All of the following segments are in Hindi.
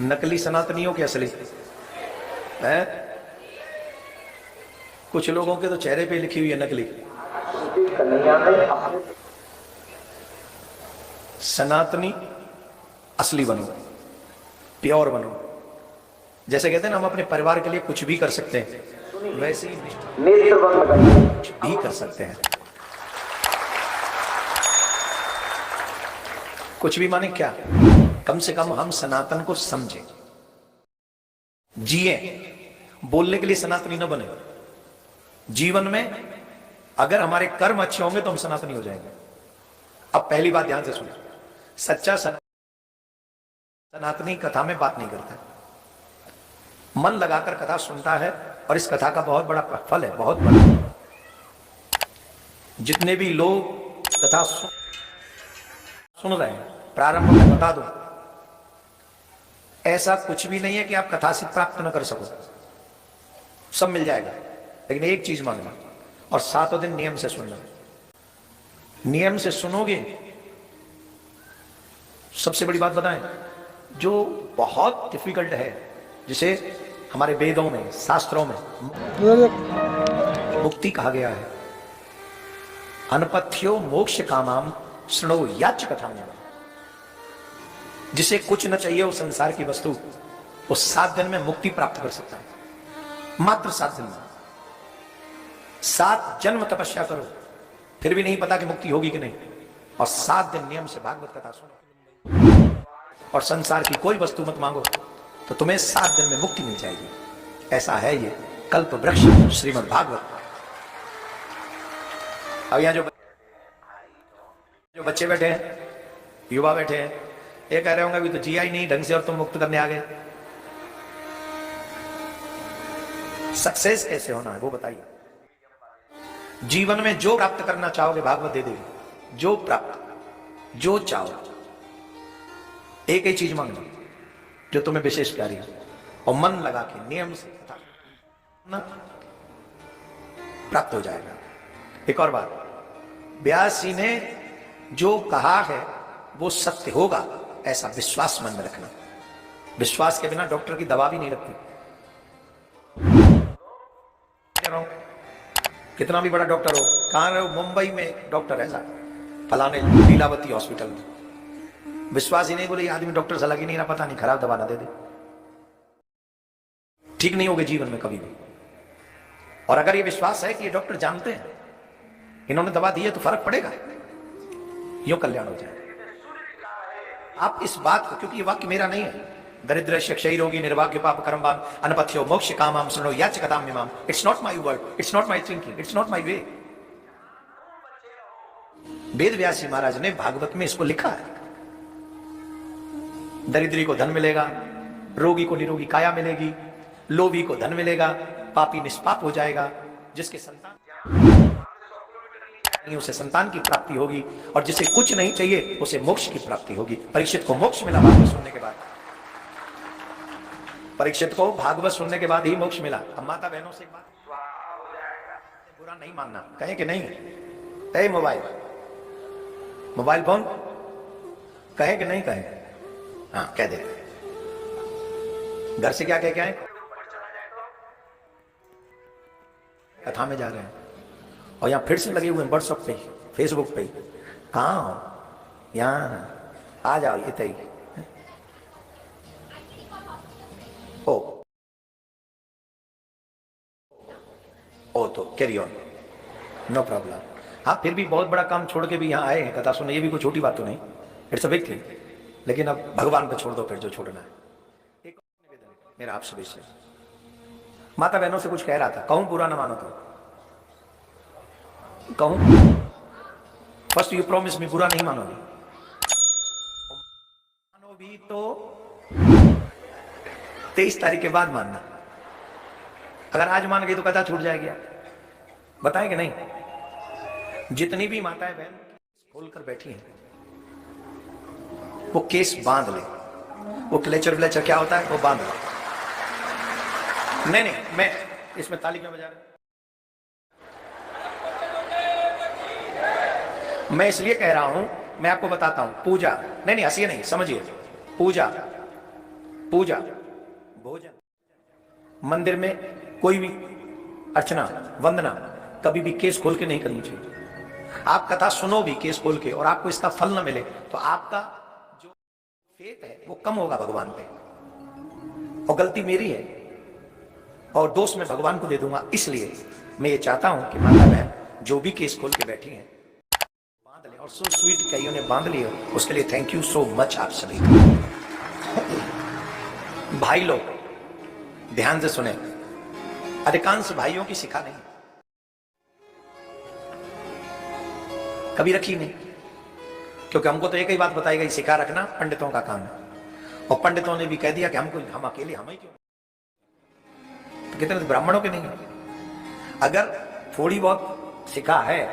नकली सनातनी हो कि असली है? कुछ लोगों के तो चेहरे पे लिखी हुई है नकली। सनातनी असली बनो, प्योर बनो। जैसे कहते हैं ना, हम अपने परिवार के लिए कुछ भी कर सकते हैं, वैसे ही कुछ भी कर सकते हैं। कुछ भी माने क्या? कम से कम हम सनातन को समझें, जिए। बोलने के लिए सनातनी न बने। जीवन में अगर हमारे कर्म अच्छे होंगे तो हम सनातनी हो जाएंगे। अब पहली बात ध्यान से सुनो, सच्चा सनातनी कथा में बात नहीं करता, मन लगाकर कथा सुनता है, और इस कथा का बहुत बड़ा फल है, बहुत बड़ा। जितने भी लोग कथा सुन रहे हैं, प्रारंभ में बता दो, ऐसा कुछ भी नहीं है कि आप कथा से प्राप्त न कर सको, सब मिल जाएगा। लेकिन एक चीज मांगना, और 7 दिन नियम से सुनना। नियम से सुनोगे, सबसे बड़ी बात बताएं, जो बहुत डिफिकल्ट है, जिसे हमारे वेदों में, शास्त्रों में मुक्ति कहा गया है। अनपथ्यो मोक्ष कामाम शृणो याच कथा में। जिसे कुछ न चाहिए वो संसार की वस्तु, वो 7 दिन में मुक्ति प्राप्त कर सकता है। मात्र 7 दिन में। 7 जन्म तपस्या करो, फिर भी नहीं पता कि मुक्ति होगी कि नहीं, और 7 दिन नियम से भागवत कथा सुनो, और संसार की कोई वस्तु मत मांगो, तो तुम्हें 7 दिन में मुक्ति मिल जाएगी। ऐसा है ये कल्प वृक्ष श्रीमद् भागवत। अब यहां जो बच्चे बैठे हैं, युवा बैठे हैं, ये कह रहे होंगे अभी तो जिया ही नहीं ढंग से और तुम मुक्त करने आ गए। सक्सेस कैसे होना है वो बताइए। जीवन में जो प्राप्त करना चाहोगे भागवत दे देगी। जो प्राप्त, जो चाहो, एक ही चीज मांगना जो तुम्हें विशेष प्यारी है, और मन लगा के नियम से ना प्राप्त हो जाएगा। एक और बात, व्यास जी ने जो कहा है वो सत्य होगा, ऐसा विश्वास मन में रखना। विश्वास के बिना डॉक्टर की दवा भी नहीं लगती। कितना भी बड़ा डॉक्टर हो, कहां रहे हो, मुंबई में डॉक्टर ऐसा, फलाने लीलावती हॉस्पिटल में, विश्वास ही नहीं, बोले आदमी डॉक्टर से लगी नहीं रहा, पता नहीं खराब दवा ना दे दे, ठीक नहीं होगे जीवन में कभी भी। और अगर ये विश्वास है कि ये डॉक्टर जानते हैं, इन्होंने दवा दी है, तो फर्क पड़ेगा, यूं कल्याण हो जाए। आप इस बात को, क्योंकि ये वाक्य मेरा नहीं है, दरिद्र क्षय रोगी निर्भाग्य पाप कर्मवान अनपथ्यो मोक्ष कामाम शृणो याच कथाम इमाम। It's not my word, it's not my thinking, it's not my way. Ved Vyas ji Maharaj ने भागवत में इसको लिखा है। दरिद्री को धन मिलेगा, रोगी को निरोगी काया मिलेगी, लोभी को धन मिलेगा, पापी निष्पाप हो जाएगा, जिसके संतान उसे संतान की प्राप्ति होगी, और जिसे कुछ नहीं चाहिए उसे मोक्ष की प्राप्ति होगी। परीक्षित को मोक्ष मिला भागवत सुनने के बाद। परीक्षित को भागवत सुनने के बाद ही मोक्ष मिला। अब माता बहनों से एक बात, बुरा नहीं मानना, कहें कि नहीं, ए मोबाइल फोन, कहें कि नहीं कहें? हाँ कह दे। घर से क्या कह के आए? कथा में जा रहे हैं, और यहां फिर से लगे हुए हैं व्हाट्सएप पे, फेसबुक पे। कहां हो? यहां आ जाओ, ये तई ओ तो कैरी ऑन, नो प्रॉब्लम। हाँ, फिर भी बहुत बड़ा काम छोड़ के भी यहाँ आए हैं कथा सुनने, ये भी कोई छोटी बात तो नहीं, इट्स अ बिग थिंग। लेकिन अब भगवान को छोड़ दो फिर जो छोड़ना है। एक निवेदन मेरा आप सभी से, माता बहनों से कुछ कह रहा था, कहूं बुरा ना मानो तो कहूं? फर्स्ट यू प्रॉमिस मी, बुरा नहीं मानोगे। मानो भी तो 23 तारीख के बाद मानना। अगर आज मान गई तो कथा छूट जाएगी। बताएं कि नहीं? जितनी भी माताएं बहन खोलकर बैठी हैं, वो केस बांध ले, वो क्लेचर व्लेचर क्या होता है वो बांध ले। नहीं, मैं इसमें ताली क्यों बजा रहा हूं? मैं इसलिए कह रहा हूं, मैं आपको बताता हूं। पूजा नहीं, हंसिए नहीं, समझिए। पूजा पूजा, भोजन, मंदिर में कोई भी अर्चना, वंदना कभी भी केस खोल के नहीं करनी चाहिए। आप कथा सुनो भी केस खोल के और आपको इसका फल न मिले तो आपका जो फेथ है वो कम होगा भगवान पे, और गलती मेरी है और दोष मैं भगवान को दे दूंगा। इसलिए मैं ये चाहता हूं कि माता बहन जो भी केस खोल के बैठी हैं बांध ले, और सो स्वीट कईयों ने बांध लिया, उसके लिए थैंक यू सो मच आप सभी। भाई लोग ध्यान से सुने, अधिकांश भाइयों की सिखा नहीं, कभी रखी नहीं, क्योंकि हमको तो एक ही बात बताई गई, सिखा रखना पंडितों का काम है, और पंडितों ने भी कह दिया कि हम अकेले हम ही क्यों, तो कितने ब्राह्मणों के नहीं है। अगर थोड़ी बहुत सिखा है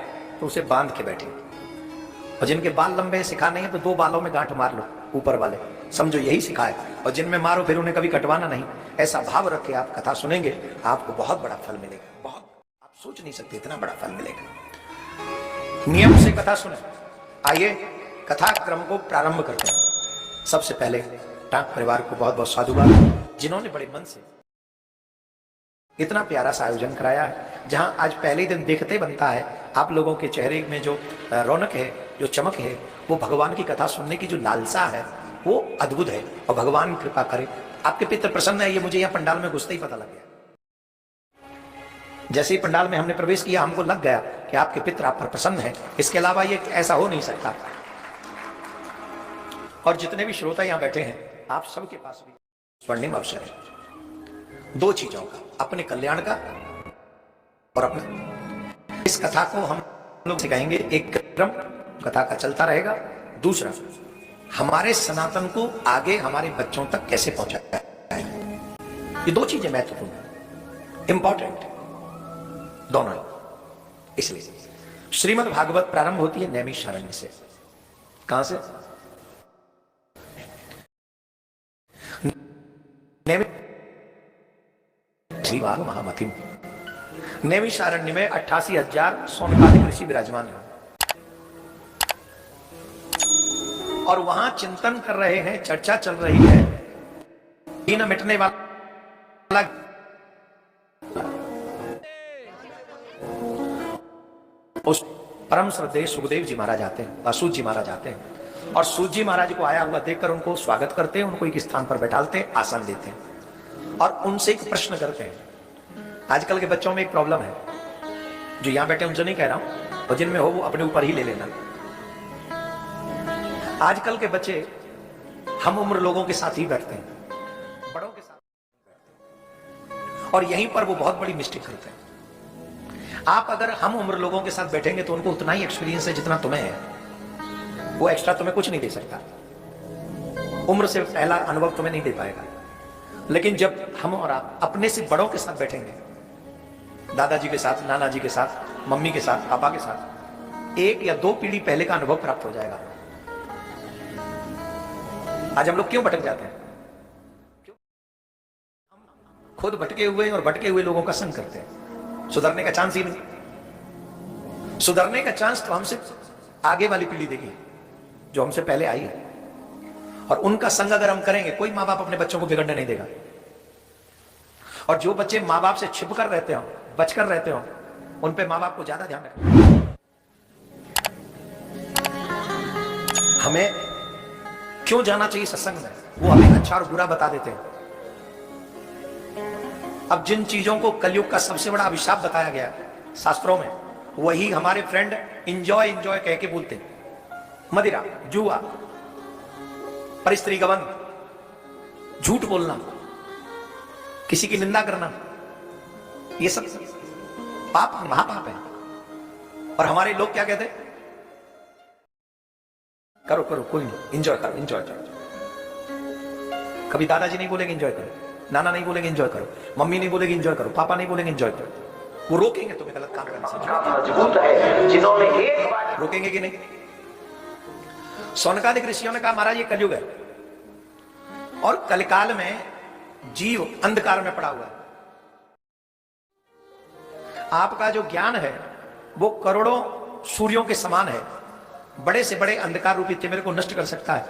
तो उसे बांध के बैठे, और जिनके बाल लंबे सिखा नहीं है तो 2 बालों में गांठ मार लो ऊपर वाले, समझो यही सिखा है, और जिनमें मारो फिर उन्हें कभी कटवाना नहीं। ऐसा भाव रख के आप कथा सुनेंगे, आपको बहुत बड़ा फल मिलेगा, बहुत, आप सोच नहीं सकते इतना बड़ा फल मिलेगा। नियम से कथा सुने। आइए कथा क्रम को प्रारंभ करते हैं। सबसे पहले टांक परिवार को बहुत बहुत साधुवाद, जिन्होंने बड़े मन से इतना प्यारा सा आयोजन कराया है, जहां आज पहले ही दिन देखते बनता है आप लोगों के चेहरे में जो रौनक है, जो चमक है, वो भगवान की कथा सुनने की जो लालसा है वो अद्भुत है। और भगवान कृपा करे, आपके पितर प्रसन्न है, ये मुझे यहाँ पंडाल में घुसते ही पता लग गया। जैसे ही पंडाल में हमने प्रवेश किया हमको लग गया कि आपके पितर आप पर प्रसन्न है, इसके अलावा ये ऐसा हो नहीं सकता। और जितने भी श्रोता यहाँ बैठे हैं, आप सबके पास भी स्वर्णिम अवसर है 2 चीजों का, अपने कल्याण का और अपने। इस कथा को हम लोग सिखाएंगे, एक क्रम कथा का चलता रहेगा, दूसरा हमारे सनातन को आगे हमारे बच्चों तक कैसे पहुंचाया जाए। ये 2 चीजें महत्वपूर्ण है, इंपॉर्टेंट दोनों। इसलिए श्रीमद् भागवत प्रारंभ होती है नैमिषारण्य से। कहां से? श्रीवाग महामतिम। नैमिषारण्य में 88,000 सौनकादिक ऋषि विराजमान है, और वहां चिंतन कर रहे हैं, चर्चा चल रही है, न मिटने वाला। उस परम श्रद्धेय सुखदेव जी महाराज आते हैं, सूत जी महाराज आते हैं, और सूत जी महाराज को आया हुआ देखकर उनको स्वागत करते हैं, उनको एक स्थान पर बैठाते हैं, आसन देते हैं, और उनसे एक प्रश्न करते हैं। आजकल के बच्चों में एक प्रॉब्लम है, जो यहां बैठे उनसे नहीं कह रहा हूं, और जिनमें हो वो अपने ऊपर ही ले लेना। आजकल के बच्चे हम उम्र लोगों के साथ ही बैठते हैं, बड़ों के साथ बैठते हैं, और यहीं पर वो बहुत बड़ी मिस्टेक करते हैं। आप अगर हम उम्र लोगों के साथ बैठेंगे तो उनको उतना ही एक्सपीरियंस है जितना तुम्हें है, वो एक्स्ट्रा तुम्हें कुछ नहीं दे सकता, उम्र से पहला अनुभव तुम्हें नहीं दे पाएगा। लेकिन जब हम और आप अपने से बड़ों के साथ बैठेंगे, दादाजी के साथ, नाना जी के साथ, मम्मी के साथ, पापा के साथ, 1 या 2 पीढ़ी पहले का अनुभव प्राप्त हो जाएगा। आज हम लोग क्यों भटक जाते हैं? क्यों? हम खुद भटके हुए और भटके हुए लोगों का संग करते हैं, सुधरने का चांस ही नहीं। सुधरने का चांस तो हमसे आगे वाली पीढ़ी देगी, जो हमसे पहले आई है, और उनका संग अगर हम करेंगे, कोई माँ बाप अपने बच्चों को बिगड़ने नहीं देगा। और जो बच्चे माँ बाप से छिप कर रहते हो, बचकर रहते हो, उन पे माँ बाप को ज्यादा ध्यान रखना। हमें क्यों जाना चाहिए सत्संग में? वो हमें अच्छा और बुरा बता देते हैं। अब जिन चीजों को कलयुग का सबसे बड़ा अभिशाप बताया गया शास्त्रों में, वही हमारे फ्रेंड इंजॉय इंजॉय कह के बोलते हैं। मदिरा, जुआ, परिस्त्री गबन, झूठ बोलना, किसी की निंदा करना, ये सब पाप, महापाप है। और हमारे लोग क्या कहते हैं? करो करो, कोई नहीं, एंजॉय करो, एंजॉय करो। कभी दादाजी नहीं बोलेंगे एंजॉय करो, नाना नहीं बोलेंगे एंजॉय करो, मम्मी नहीं बोलेगी एंजॉय करो, पापा नहीं बोलेंगे एंजॉय करो। वो रोकेंगे तुम्हें गलत काम करने से। मजबूत है जिन्होंने एक बार रोकेंगे कि नहीं? सौनकादिक ऋषियों ने कहा महाराज ये कलयुग है, और कलिकाल में जीव अंधकार में पड़ा हुआ है। आपका जो ज्ञान है वो करोड़ों सूर्यों के समान है, बड़े से बड़े अंधकार रूपी तिमिर को नष्ट कर सकता है।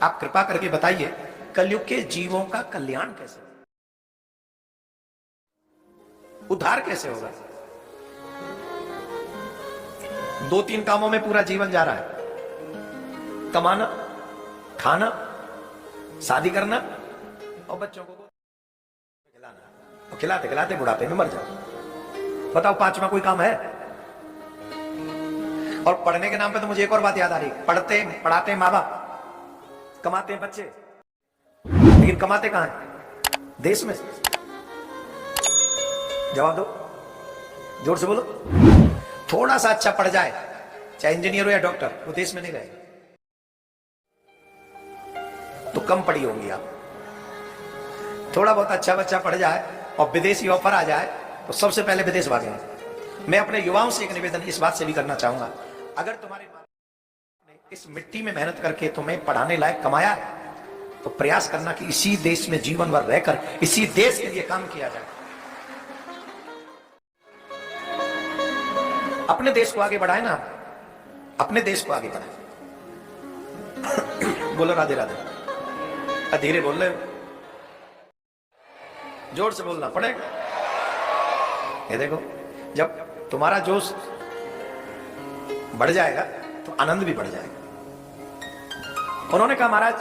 आप कृपा करके बताइए कलयुग के जीवों का कल्याण कैसे होगा, उद्धार कैसे होगा? 2-3 कामों में पूरा जीवन जा रहा है, कमाना, खाना, शादी करना और बच्चों को खिलाना, और खिलाते खिलाते बुढ़ापे में मर जाओ। बताओ 5वां कोई काम है? और पढ़ने के नाम पे तो मुझे एक और बात याद आ रही, पढ़ाते माँ बाप, कमाते हैं बच्चे, लेकिन कमाते कहां हैं? देश में। जवाब दो, जोर से बोलो। थोड़ा सा अच्छा पढ़ जाए, चाहे इंजीनियर हो या डॉक्टर, वो देश में नहीं रहेगा। तो कम पढ़ी होंगी आप। थोड़ा बहुत अच्छा बच्चा पढ़ जाए और विदेशी ऑफर आ जाए तो सबसे पहले विदेश भागेंगे। मैं अपने युवाओं से एक निवेदन इस बात से भी करना चाहूंगा, अगर तुम्हारे माँ बाप ने इस मिट्टी में मेहनत करके तुम्हें पढ़ाने लायक कमाया है, तो प्रयास करना कि इसी देश में जीवन भर रहकर इसी देश के लिए काम किया जाए। अपने देश को आगे बढ़ाए ना, अपने देश को आगे बढ़ाए। बोलो राधे राधे। धीरे बोल रहे हो, जोर से बोलना पड़ेगा। ये देखो, जब तुम्हारा जोश बढ़ जाएगा तो आनंद भी बढ़ जाएगा। उन्होंने कहा महाराज